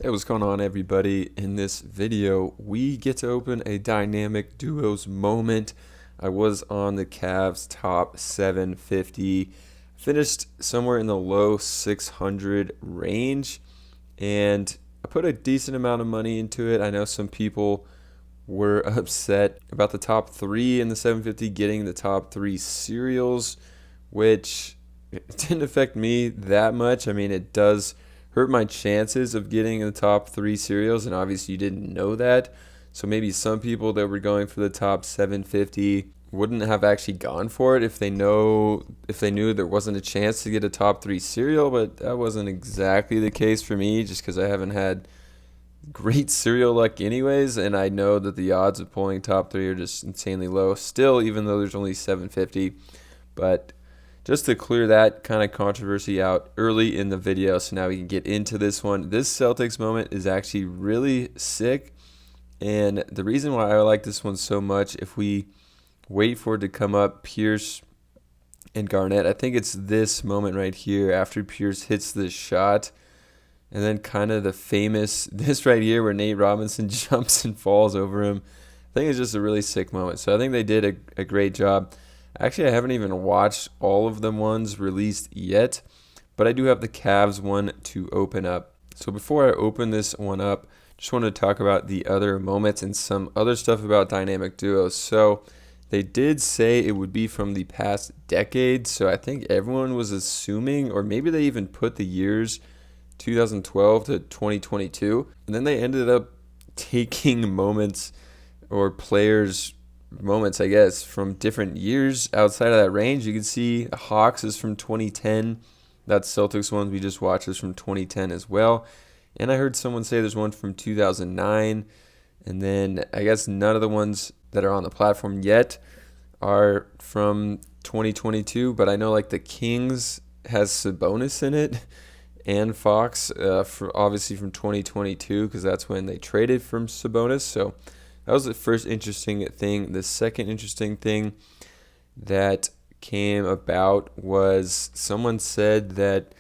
Hey, what's going on, everybody? In this video, we get to open a dynamic duos moment. I was on the Cavs top 750, finished somewhere in the low 600 range, and I put a decent amount of money into it. I know some people were upset about the top three in the 750 getting the top three serials, which it didn't affect me that much. I mean, it does hurt my chances of getting in the top three serials, and obviously you didn't know that. So maybe some people that were going for the top 750 wouldn't have actually gone for it if they knew there wasn't a chance to get a top three serial, but that wasn't exactly the case for me just because I haven't had great serial luck anyways, and I know that the odds of pulling top three are just insanely low still, even though there's only 750. But just to clear that kind of controversy out early in the video, so now we can get into this one. This Celtics moment is actually really sick, and the reason why I like this one so much, if we wait for it to come up, Pierce and Garnett, I think it's this moment right here after Pierce hits this shot, and then kind of the famous, this right here where Nate Robinson jumps and falls over him. I think it's just a really sick moment. So I think they did a great job. Actually, I haven't even watched all of the ones released yet, but I do have the Cavs one to open up. So before I open this one up, just wanted to talk about the other moments and some other stuff about dynamic duos. So they did say it would be from the past decade, so I think everyone was assuming, or maybe they even put the years 2012 to 2022, and then they ended up taking moments or players moments, I guess, from different years outside of that range. You can see Hawks is from 2010. That Celtics one we just watched is from 2010 as well. And I heard someone say there's one from 2009. And then I guess none of the ones that are on the platform yet are from 2022. But I know like the Kings has Sabonis in it and Fox, obviously from 2022 because that's when they traded from Sabonis. So that was the first interesting thing. The second interesting thing that came about was someone said that,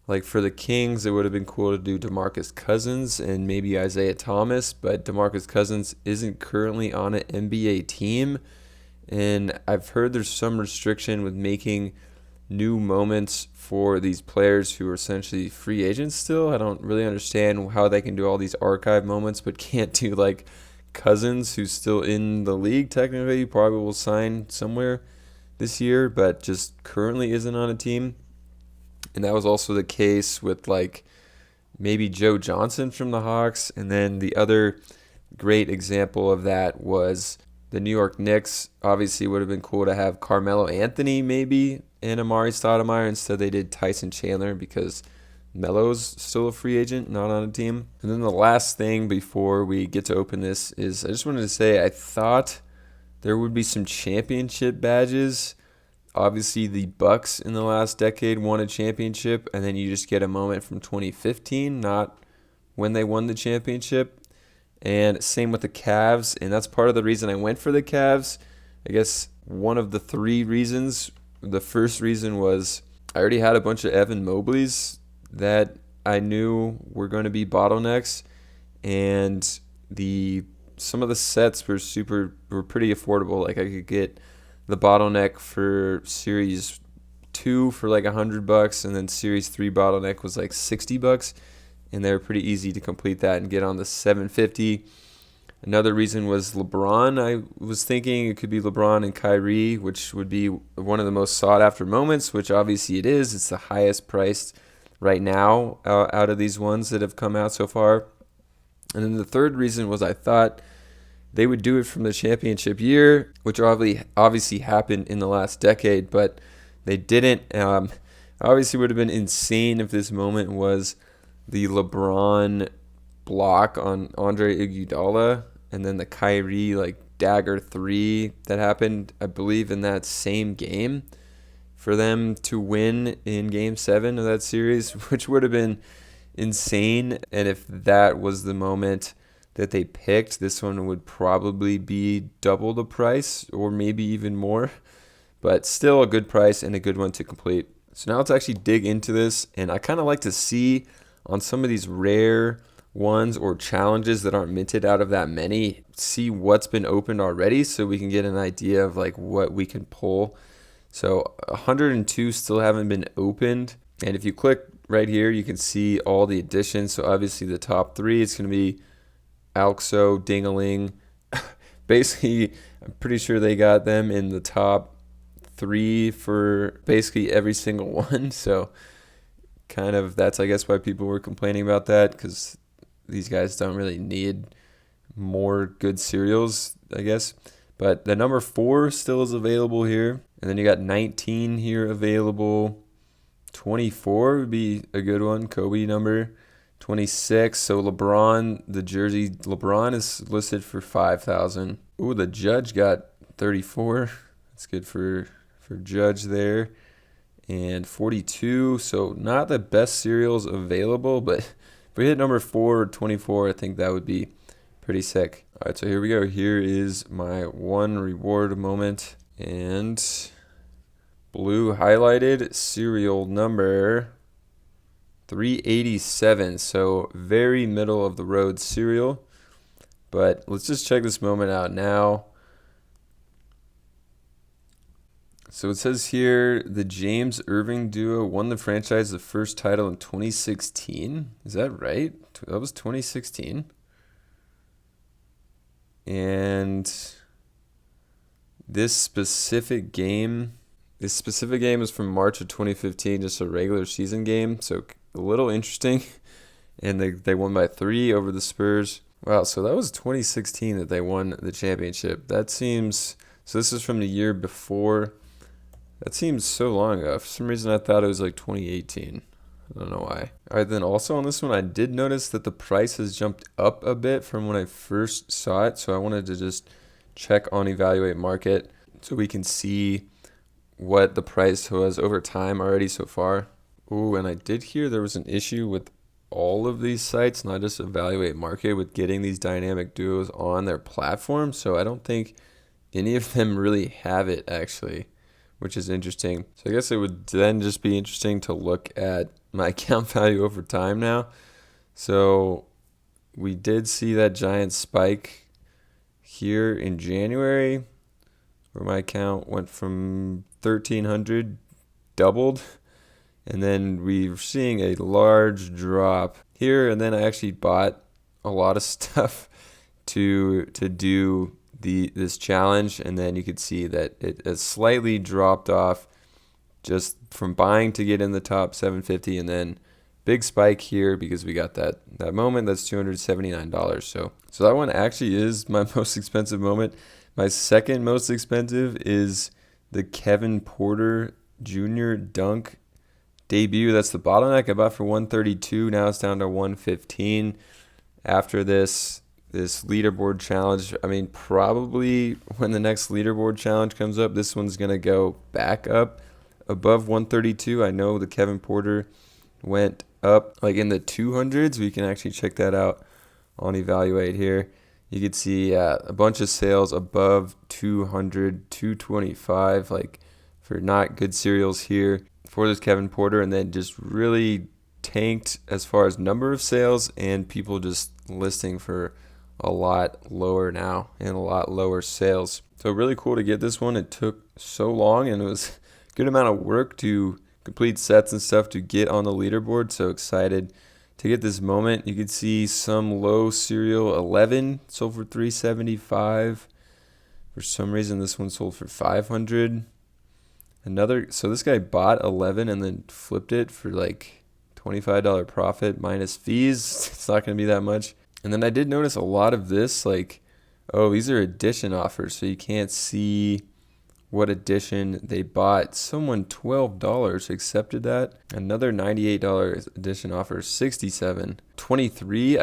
like, for the Kings, it would have been cool to do DeMarcus Cousins and maybe Isaiah Thomas, but DeMarcus Cousins isn't currently on an NBA team, and I've heard there's some restriction with making new moments for these players who are essentially free agents still. I don't really understand how they can do all these archive moments but can't do, like, Cousins, who's still in the league technically, probably will sign somewhere this year, but just currently isn't on a team. And that was also the case with like maybe Joe Johnson from the Hawks. And then the other great example of that was the New York Knicks. Obviously, it would have been cool to have Carmelo Anthony maybe and Amari Stoudemire. Instead, they did Tyson Chandler because Melo's still a free agent, not on a team. And then the last thing before we get to open this is I just wanted to say I thought there would be some championship badges. Obviously, the Bucks in the last decade won a championship, and then you just get a moment from 2015, not when they won the championship. And same with the Cavs, and that's part of the reason I went for the Cavs. I guess one of the three reasons. The first reason was I already had a bunch of Evan Mobleys that I knew were going to be bottlenecks, and some of the sets were pretty affordable. Like I could get the bottleneck for Series 2 for like $100, and then Series 3 bottleneck was like $60, and they were pretty easy to complete that and get on the 750. Another reason was LeBron. I was thinking it could be LeBron and Kyrie, which would be one of the most sought after moments, which obviously it is. It's the highest priced right now out of these ones that have come out so far. And then the third reason was I thought they would do it from the championship year, which obviously happened in the last decade, but they didn't. Obviously, it would have been insane if this moment was the LeBron block on Andre Iguodala and then the Kyrie like dagger 3 that happened, I believe, in that same game, for them to win in Game 7 of that series, which would have been insane. And if that was the moment that they picked, this one would probably be double the price or maybe even more, but still a good price and a good one to complete. So now let's actually dig into this, and I kind of like to see on some of these rare ones or challenges that aren't minted out of that many, see what's been opened already so we can get an idea of like what we can pull. So 102 still haven't been opened. And if you click right here, you can see all the additions. So obviously the top three, it's going to be Alxo, Dingaling. Basically, I'm pretty sure they got them in the top three for basically every single one. So kind of that's, I guess, why people were complaining about that, because these guys don't really need more good cereals, I guess. But the number 4 still is available here. And then you got 19 here available. 24 would be a good one, Kobe number. 26, so LeBron, the jersey, LeBron is listed for 5,000. Ooh, the Judge got 34. That's good for Judge there. And 42, so not the best cereals available, but if we hit number 4 or 24, I think that would be pretty sick. All right, so here we go. Here is my one reward moment. And blue highlighted cereal number 387. So very middle of the road cereal. But let's just check this moment out now. So it says here, the James Irving duo won the franchise the first title in 2016. Is that right? That was 2016. And this specific game is from March of 2015, just a regular season game. So a little interesting. And they won by 3 over the Spurs. Wow, so that was 2016 that they won the championship. That seems, so this is from the year before. That seems so long ago. For some reason, I thought it was like 2018. I don't know why. All right, then also on this one, I did notice that the price has jumped up a bit from when I first saw it. So I wanted to just check on Evaluate Market so we can see what the price was over time already so far. Ooh, and I did hear there was an issue with all of these sites, not just Evaluate Market, with getting these dynamic duos on their platform. So I don't think any of them really have it actually, which is interesting. So I guess it would then just be interesting to look at my account value over time now. So we did see that giant spike here in January where my account went from 1,300, doubled. And then we're seeing a large drop here. And then I actually bought a lot of stuff to do this challenge, and then you could see that it has slightly dropped off just from buying to get in the top 750, and then big spike here because we got that moment. That's $279. So that one actually is my most expensive moment. My second most expensive is the Kevin Porter Jr. Dunk debut. That's the bottleneck. I bought for 132. Now it's down to 115 after this leaderboard challenge. I mean, probably when the next leaderboard challenge comes up, this one's going to go back up above 132. I know the Kevin Porter went up like in the 200s. We can actually check that out on Evaluate here. You can see a bunch of sales above 200, 225, like for not good cereals here for this Kevin Porter, and then just really tanked as far as number of sales and people just listing for a lot lower now and a lot lower sales. So really cool to get this one. It took so long and it was a good amount of work to complete sets and stuff to get on the leaderboard. So excited to get this moment. You could see some low cereal 11 sold for $375. For some reason this one sold for $500. So this guy bought 11 and then flipped it for like $25 profit minus fees. It's not going to be that much. And then I did notice a lot of this, like, oh, these are edition offers, so you can't see what edition they bought. Someone $12 accepted that. Another $98 edition offer, $67. 23,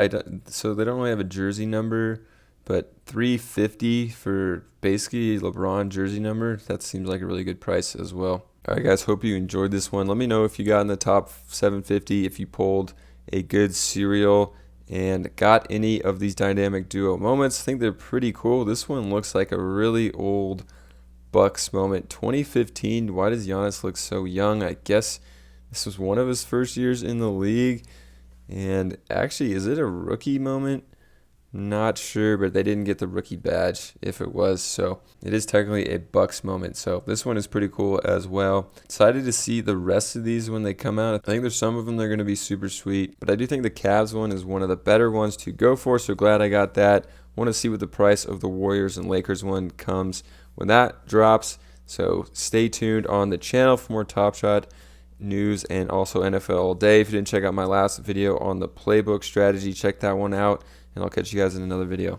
so they don't really have a jersey number, but $350 for basically LeBron jersey number. That seems like a really good price as well. All right, guys, hope you enjoyed this one. Let me know if you got in the top 750, if you pulled a good cereal and got any of these dynamic duo moments. I think they're pretty cool. This one looks like a really old Bucks moment. 2015. Why does Giannis look so young? I guess this was one of his first years in the league. And actually, is it a rookie moment? Not sure, but they didn't get the rookie badge if it was, so it is technically a Bucks moment. So this one is pretty cool as well. Excited to see the rest of these when they come out. I think there's some of them that are going to be super sweet, but I do think the Cavs one is one of the better ones to go for, so glad I got that. Want to see what the price of the Warriors and Lakers one comes when that drops, so stay tuned on the channel for more Top Shot news and also NFL all day. If you didn't check out my last video on the playbook strategy, check that one out. And I'll catch you guys in another video.